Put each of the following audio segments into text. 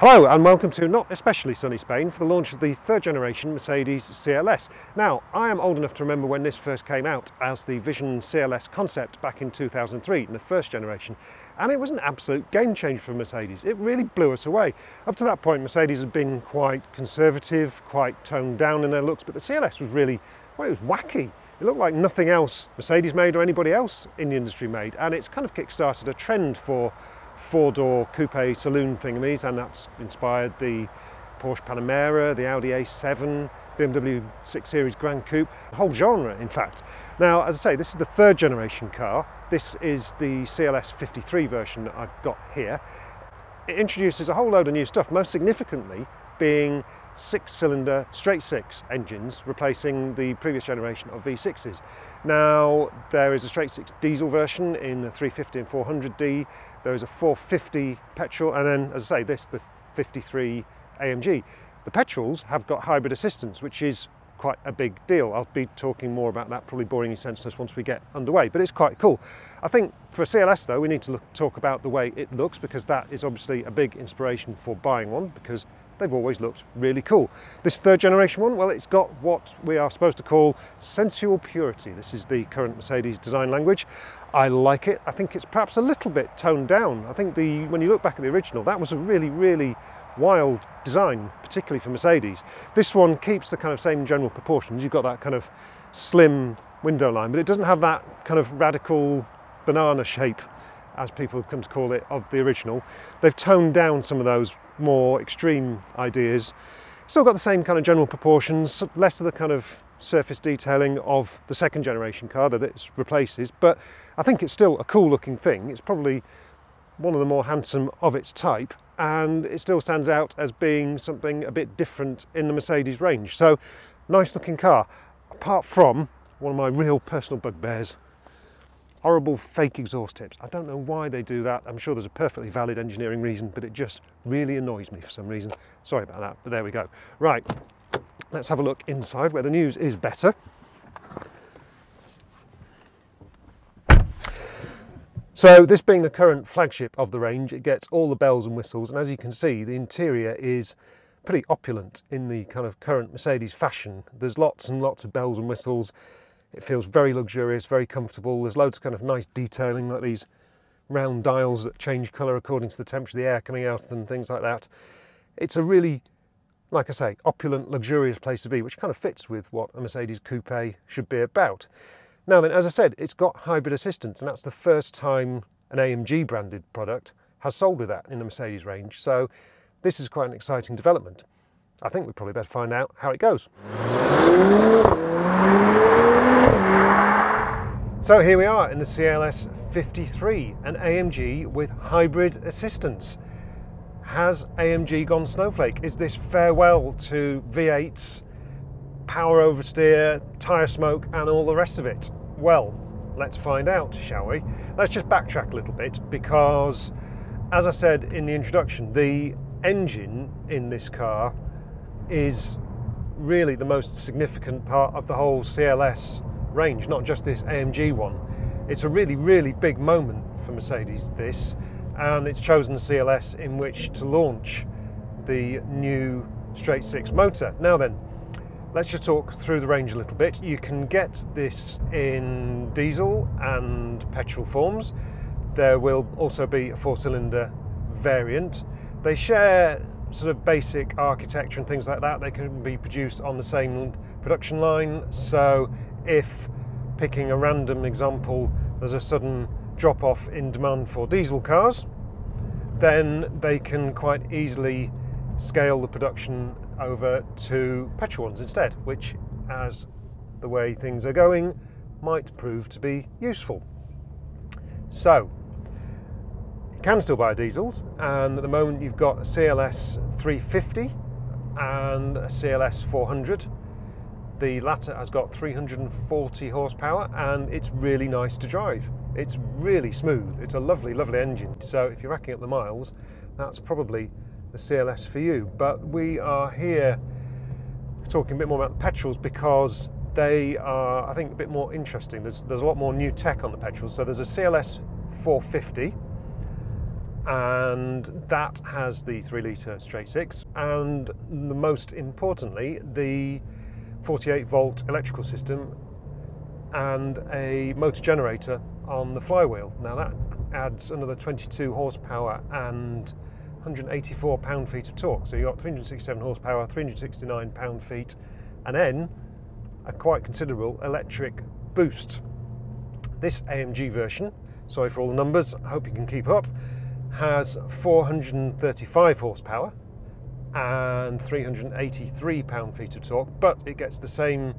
Hello and welcome to not especially sunny Spain for the launch of the third generation Mercedes CLS. Now, I am old enough to remember when this first came out as the Vision CLS concept back in 2003 in the first generation, and it was an absolute game changer for Mercedes. It really blew us away. Up to that point, Mercedes had been quite conservative, quite toned down in their looks, but the CLS was really, well, it was wacky. It looked like nothing else Mercedes made or anybody else in the industry made, and it's kind of kick-started a trend for four-door coupe saloon thingamies, and that's inspired the Porsche Panamera, the Audi A7, BMW 6 Series Grand Coupe, the whole genre in fact. Now, as I say, this is the third generation car. This is the CLS 53 version that I've got here. It introduces a whole load of new stuff, most significantly being six-cylinder straight six engines replacing the previous generation of V6s. Now, there is a straight six diesel version in the 350 and 400D. There is a 450 petrol, and then, as I say, the 53 AMG. The petrols have got hybrid assistance, which is quite a big deal. I'll be talking more about that, probably boring you senseless once we get underway, but it's quite cool. I think for a CLS though, we need to talk about the way it looks, because that is obviously a big inspiration for buying one, because they've always looked really cool. This third generation one, well, it's got what we are supposed to call sensual purity. This is the current Mercedes design language. I like it. I think it's perhaps a little bit toned down. I think when you look back at the original, that was a really wild design, particularly for Mercedes. This one keeps the kind of same general proportions. You've got that kind of slim window line, but it doesn't have that kind of radical banana shape, as people come to call it, of the original. They've toned down some of those more extreme ideas. Still got the same kind of general proportions, less of the kind of surface detailing of the second generation car that it replaces, but I think it's still a cool looking thing. It's probably one of the more handsome of its type, and it still stands out as being something a bit different in the Mercedes range. So, nice looking car, apart from one of my real personal bugbears: horrible fake exhaust tips. I don't know why they do that. I'm sure there's a perfectly valid engineering reason, but it just really annoys me for some reason. Sorry about that, but there we go. Right, let's have a look inside where the news is better. So this being the current flagship of the range, it gets all the bells and whistles, and as you can see, the interior is pretty opulent in the kind of current Mercedes fashion. There's lots and lots of bells and whistles. It feels very luxurious, very comfortable. There's loads of kind of nice detailing, like these round dials that change colour according to the temperature of the air coming out of them, things like that. It's a really, like I say, opulent, luxurious place to be, which kind of fits with what a Mercedes coupe should be about. Now then, as I said, it's got hybrid assistance, and that's the first time an AMG branded product has sold with that in the Mercedes range. So this is quite an exciting development. I think we probably better find out how it goes. So here we are in the CLS 53, an AMG with hybrid assistance. Has AMG gone snowflake? Is this farewell to V8s, power oversteer, tyre smoke and all the rest of it? Well, let's find out, shall we? Let's just backtrack a little bit, because as I said in the introduction, the engine in this car is really the most significant part of the whole CLS range, not just this AMG one. It's a really big moment for Mercedes, this, and it's chosen the CLS in which to launch the new straight six motor. Now then, let's just talk through the range a little bit. You can get this in diesel and petrol forms. There will also be a four-cylinder variant. They share sort of basic architecture and things like that. They can be produced on the same production line, so if, picking a random example, there's a sudden drop-off in demand for diesel cars, then they can quite easily scale the production over to petrol ones instead, which, as the way things are going, might prove to be useful. So, you can still buy diesels, and at the moment you've got a CLS 350 and a CLS 400. The latter has got 340 horsepower, and it's really nice to drive. It's really smooth. It's a lovely engine. So if you're racking up the miles, that's probably the CLS for you. But we are here talking a bit more about the petrols, because they are, I think, a bit more interesting. There's a lot more new tech on the petrols. So there's a CLS 450, and that has the 3-litre straight six, and the most importantly, the 48-volt electrical system and a motor generator on the flywheel. Now that adds another 22 horsepower and 184 pound-feet of torque. So you've got 367 horsepower, 369 pound-feet, and then a quite considerable electric boost. This AMG version, sorry for all the numbers, I hope you can keep up, has 435 horsepower and 383 pound-feet of torque, but it gets the same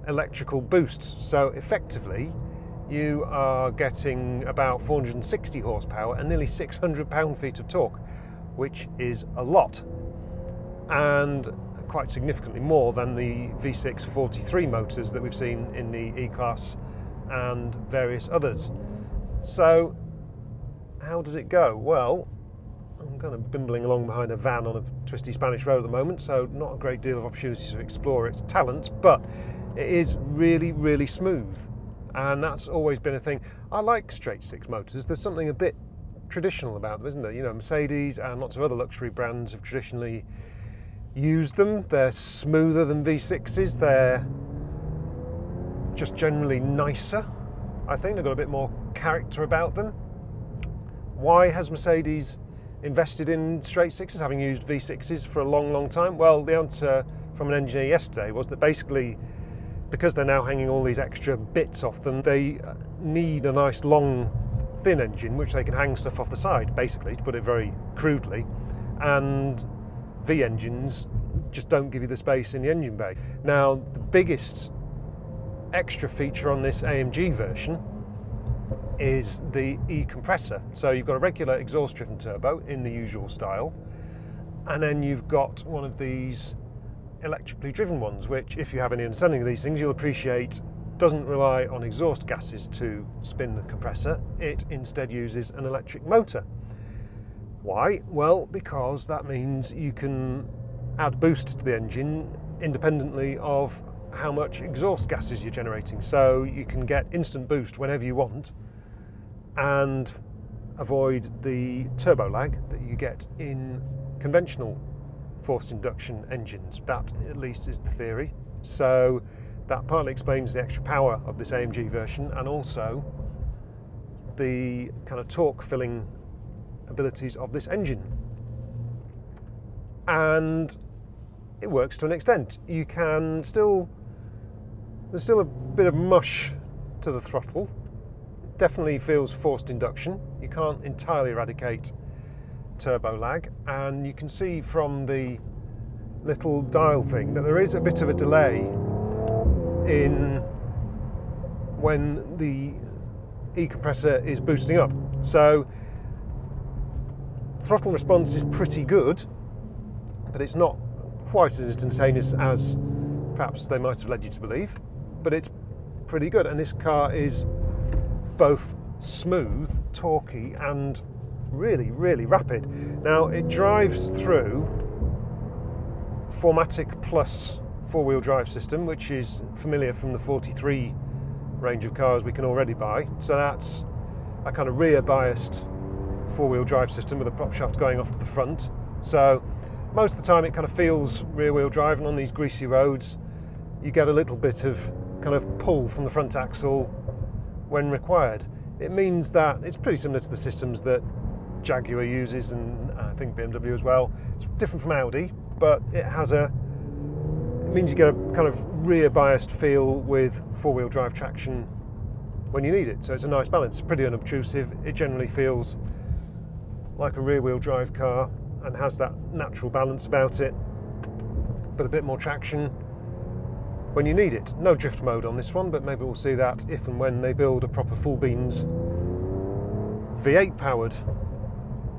electrical boost. So effectively, you are getting about 460 horsepower and nearly 600 pound-feet of torque, which is a lot, and quite significantly more than the V6 43 motors that we've seen in the E-Class and various others. So how does it go? Well, I'm kind of bimbling along behind a van on a twisty Spanish road at the moment, so not a great deal of opportunity to explore its talents, but it is really, really smooth, and that's always been a thing. I like straight six motors. There's something a bit traditional about them, isn't there? You know, Mercedes and lots of other luxury brands have traditionally used them. They're smoother than V6s. They're just generally nicer. I think they've got a bit more character about them. Why has Mercedes invested in straight sixes, having used V6s for a long, long time? Well, the answer from an engineer yesterday was that basically, because they're now hanging all these extra bits off them, they need a nice long thin engine which they can hang stuff off the side, basically, to put it very crudely, and V engines just don't give you the space in the engine bay. Now, the biggest extra feature on this AMG version is the e-compressor. So you've got a regular exhaust driven turbo in the usual style, and then you've got one of these electrically driven ones, which, if you have any understanding of these things, you'll appreciate doesn't rely on exhaust gases to spin the compressor. It instead uses an electric motor. Why? Well, because that means you can add boost to the engine independently of how much exhaust gases you're generating. So you can get instant boost whenever you want and avoid the turbo lag that you get in conventional forced induction engines. That, at least, is the theory. So that partly explains the extra power of this AMG version, and also the kind of torque filling abilities of this engine. And it works to an extent. You can still, there's still a bit of mush to the throttle. It definitely feels forced induction. You can't entirely eradicate turbo lag, and you can see from the little dial thing that there is a bit of a delay in when the e-compressor is boosting up. So throttle response is pretty good, but it's not quite as instantaneous as perhaps they might have led you to believe, but it's pretty good. And this car is both smooth, torquey, and really, really rapid. Now, it drives through 4MATIC Plus four-wheel drive system, which is familiar from the 43 range of cars we can already buy. So that's a kind of rear-biased four-wheel drive system with a prop shaft going off to the front. So most of the time it kind of feels rear-wheel drive, and on these greasy roads you get a little bit of kind of pull from the front axle when required. It means that it's pretty similar to the systems that Jaguar uses, and I think BMW as well. It's different from Audi, but it means you get a kind of rear-biased feel with four-wheel drive traction when you need it. So it's a nice balance. It's pretty unobtrusive. It generally feels like a rear-wheel drive car and has that natural balance about it, but a bit more traction when you need it. No drift mode on this one, but maybe we'll see that if and when they build a proper full beans V8 powered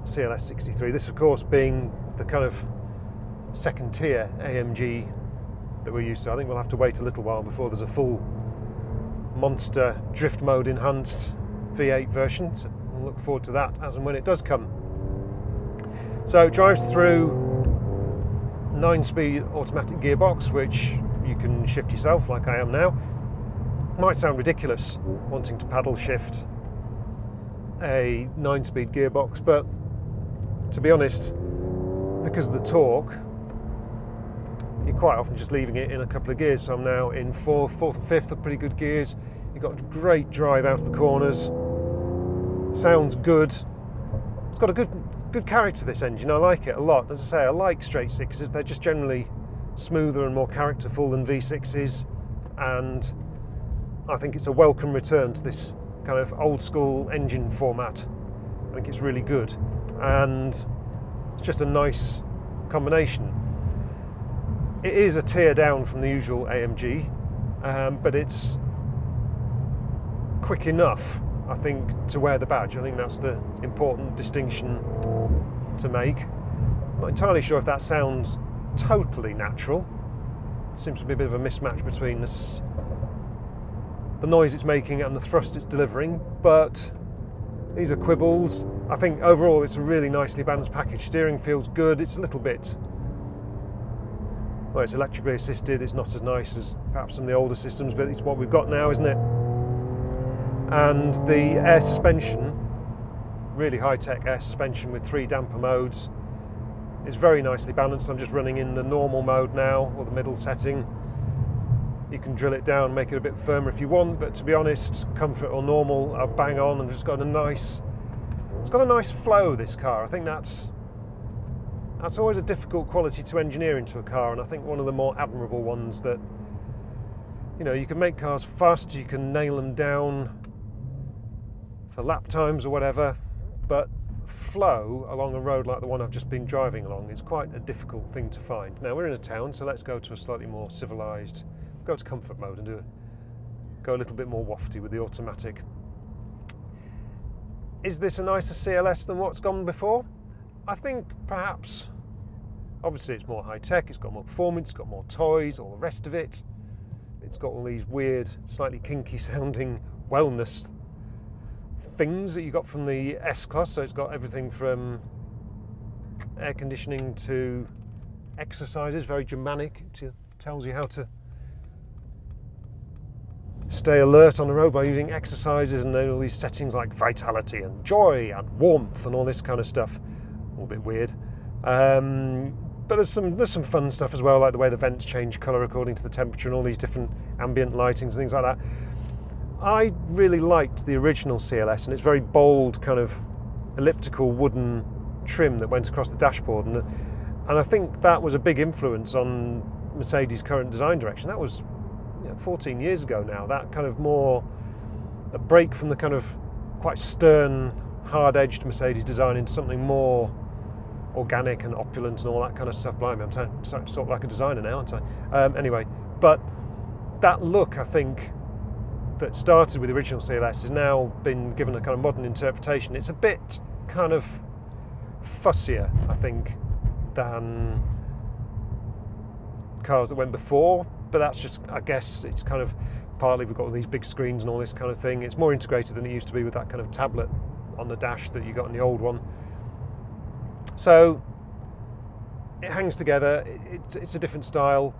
CLS 63. This, of course, being the kind of second tier AMG that we're used to. I think we'll have to wait a little while before there's a full monster drift mode enhanced V8 version. So we'll look forward to that as and when it does come. So it drives through 9-speed automatic gearbox, which you can shift yourself like I am now. Might sound ridiculous wanting to paddle shift a 9-speed gearbox, but to be honest, because of the torque, you're quite often just leaving it in a couple of gears. So I'm now in fourth and fifth are pretty good gears. You've got a great drive out of the corners. Sounds good. It's got a good character, this engine. I like it a lot. As I say, I like straight sixes. They're just generally smoother and more characterful than V6s, and I think it's a welcome return to this kind of old school engine format. I think it's really good, and it's just a nice combination. It is a tear down from the usual AMG, but it's quick enough, I think, to wear the badge. I think that's the important distinction to make. I'm not entirely sure if that sounds totally natural. It seems to be a bit of a mismatch between the noise it's making and the thrust it's delivering, but these are quibbles. I think overall it's a really nicely balanced package. Steering feels good. It's a little bit, well, it's electrically assisted. It's not as nice as perhaps some of the older systems, but it's what we've got now, isn't it? And the air suspension, really high-tech air suspension with 3 damper modes, is very nicely balanced. I'm just running in the normal mode now, or the middle setting. You can drill it down, make it a bit firmer if you want, but to be honest, comfort or normal are bang on, and it's got a nice flow, this car. I think that's always a difficult quality to engineer into a car, and I think one of the more admirable ones, that, you know, you can make cars fast, you can nail them down for lap times or whatever, but flow along a road like the one I've just been driving along is quite a difficult thing to find. Now we're in a town, so let's go to a slightly more civilised, go to comfort mode and go a little bit more wafty with the automatic. Is this a nicer CLS than what's gone before? I think perhaps. Obviously it's more high-tech, it's got more performance, it's got more toys, all the rest of it. It's got all these weird, slightly kinky sounding wellness things that you got from the S-Class. So it's got everything from air conditioning to exercises, very Germanic. It tells you how to stay alert on the road by using exercises, and then all these settings like vitality and joy and warmth and all this kind of stuff. All a bit weird. But there's some fun stuff as well, like the way the vents change colour according to the temperature and all these different ambient lightings and things like that. I really liked the original CLS, and its very bold kind of elliptical wooden trim that went across the dashboard, and I think that was a big influence on Mercedes' current design direction. That was 14 years ago now. That kind of more a break from the kind of quite stern, hard-edged Mercedes design into something more organic and opulent and all that kind of stuff. Blimey, I'm starting to talk like a designer now, aren't I? Anyway, but that look, I think, that started with the original CLS has now been given a kind of modern interpretation. It's a bit kind of fussier, I think, than cars that went before, but that's just, I guess, it's kind of partly we've got all these big screens and all this kind of thing. It's more integrated than it used to be with that kind of tablet on the dash that you got in the old one. So it hangs together. It's a different style.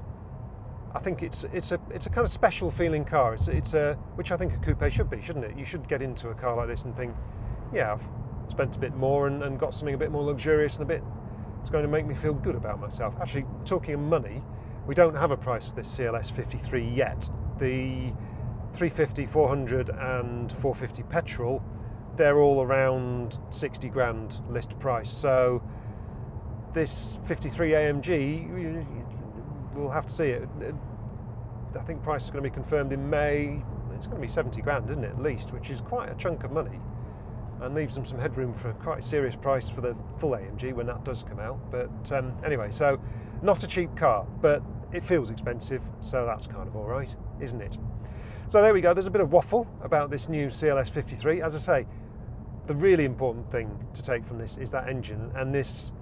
I think it's a kind of special feeling car. It's a which I think a coupe should be, shouldn't it? You should get into a car like this and think, yeah, I've spent a bit more and got something a bit more luxurious and it's going to make me feel good about myself. Actually, talking of money, we don't have a price for this CLS 53 yet. The 350, 400 and 450 petrol, they're all around 60 grand list price. So this 53 AMG, we'll have to see it. I think price is going to be confirmed in May. It's going to be 70 grand, isn't it, at least, which is quite a chunk of money, and leaves them some headroom for quite a serious price for the full AMG when that does come out. But anyway, so not a cheap car, but it feels expensive, so that's kind of all right, isn't it? So there we go. There's a bit of waffle about this new CLS 53. As I say, the really important thing to take from this is that engine, and this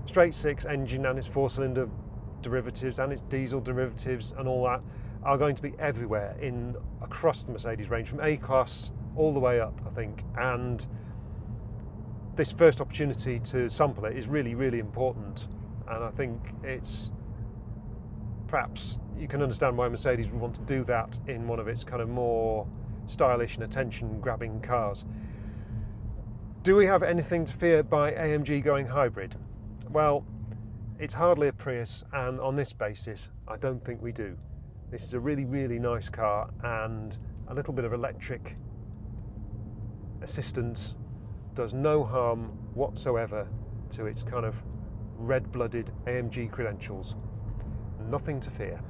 straight six engine and its 4-cylinder derivatives and its diesel derivatives and all that are going to be everywhere across the Mercedes range, from A-Class all the way up, I think. And this first opportunity to sample it is really, really important. And I think it's perhaps you can understand why Mercedes would want to do that in one of its kind of more stylish and attention-grabbing cars. Do we have anything to fear by AMG going hybrid? Well, it's hardly a Prius, and on this basis, I don't think we do. This is a really, really nice car, and a little bit of electric assistance does no harm whatsoever to its kind of red-blooded AMG credentials. Nothing to fear.